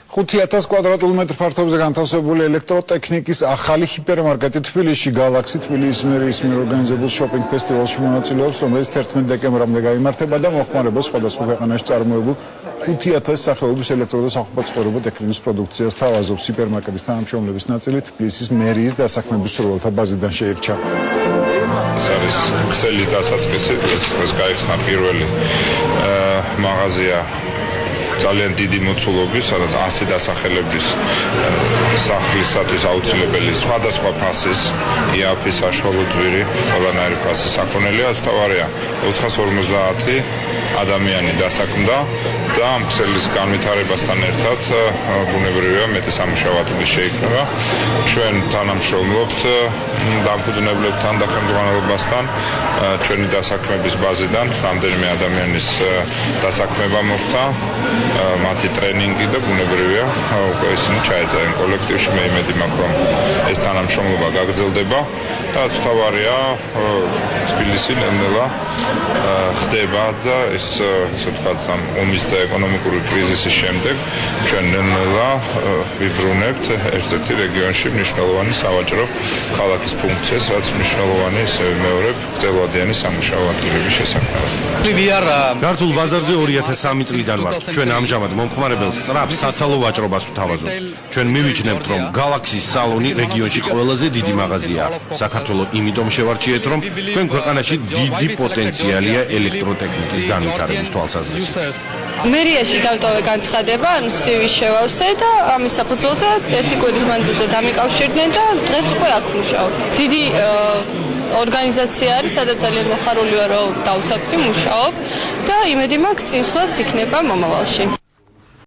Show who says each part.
Speaker 1: 5000 კვადრატულ მეტრ ფართობზე განთავსებული ელექტროტექნიკის ახალი ჰიპერმარკეტი თბილისში გალაქსი თბილისის მერიის მიერ ორგანიზებულ შოპინგ ფესტივალში მონაწილეობს, რომელიც 11 დეკემბრამდე გაიმართება და მოხმარებელს სხვადასხვა ქვეყანაში წარმოებულ 5000 სახეობის ელექტრო და საყოფაცხოვრებო ტექნიკის პროდუქციას თავაზობს. ჰიპერმარკეტის თანამშრომლების ნაწილი თბილისის მერიის დასაქმების სურვილთა ბაზიდან შეირჩა.
Speaker 2: ეს არის ქსელის დასაწყისი, ეს გაიხსნა პირველი მაღაზია ძალიან დიდი მოცულობის, სადაც 100 დასახელების სახლისათვის აუცილებელი სხვადასხვა ფასის იაფი საშუალო ძვირი, ყველანაირი ფასის საქონელია, თავარია 450 ადამიანი დასაქმდა და ამ ქსელის განვითარებასთან ერთად ბუნებრივია მეტი სამუშაო ადგილი შეიქმნება. ჩვენ თანამშრომლობთ დამფუძნებლებთან და ხელმძღვანელობასთან ჩვენი დასაქმების ბაზიდან რამდენიმე ადამიანის დასაქმება მოხდა, მათი ტრენინგი და ბუნებრივია უკვე ისინი ჩაეწევენ კოლექტივში. მე იმედი მაქვს, რომ ეს თანამშრომლობა გაგრძელდება და თავარია თბილისი ნელ-ნელა ხდება და ესე ვთქვათ, ამ ომის და ეკონომიკური კრიზისის შემდეგ ჩვენ ნელ-ნელა ვიბრუნებთ ერთ-ერთი რეგიონში მნიშვნელოვანი სავაჭრო ქალაქის ფუნქციას, რაც მნიშვნელოვანი ისევე მეორე გრძელვადიანი სამუშაო ადგილების შესაქმნელად.
Speaker 3: ქართულ ბაზარზე 2003 წლიდან ვართ. ჩვენ ამჟამად მომხმარებელს სწრაფ საცალო ვაჭრობას ვთავაზობთ. ჩვენ მივიჩნევთ, რომ გალაქსის სალონი რეგიონში ყველაზე დიდი მაღაზიაა. საქართველოს იმიტომ შევარჩიეთ, რომ თქვენ ქვეყანაში დიდი პოტენციალია ელექტროტექნიკის განვითარების თვალსაზრისით.
Speaker 4: მერიაში დავტოვე განცხადება, CV შევავსე და ამის საფუძველზე ერთი კვირის მანძილზე დამიკავშირდნენ და დღეს უკვე აქ მუშაობ. დიდი ორგანიზაცია არის, სადაც ძალიან მოხარული ვარ, რომ დავსაქმდი, მუშაობ და იმედი მაქვს წინსვლაც იქნება მომავალში.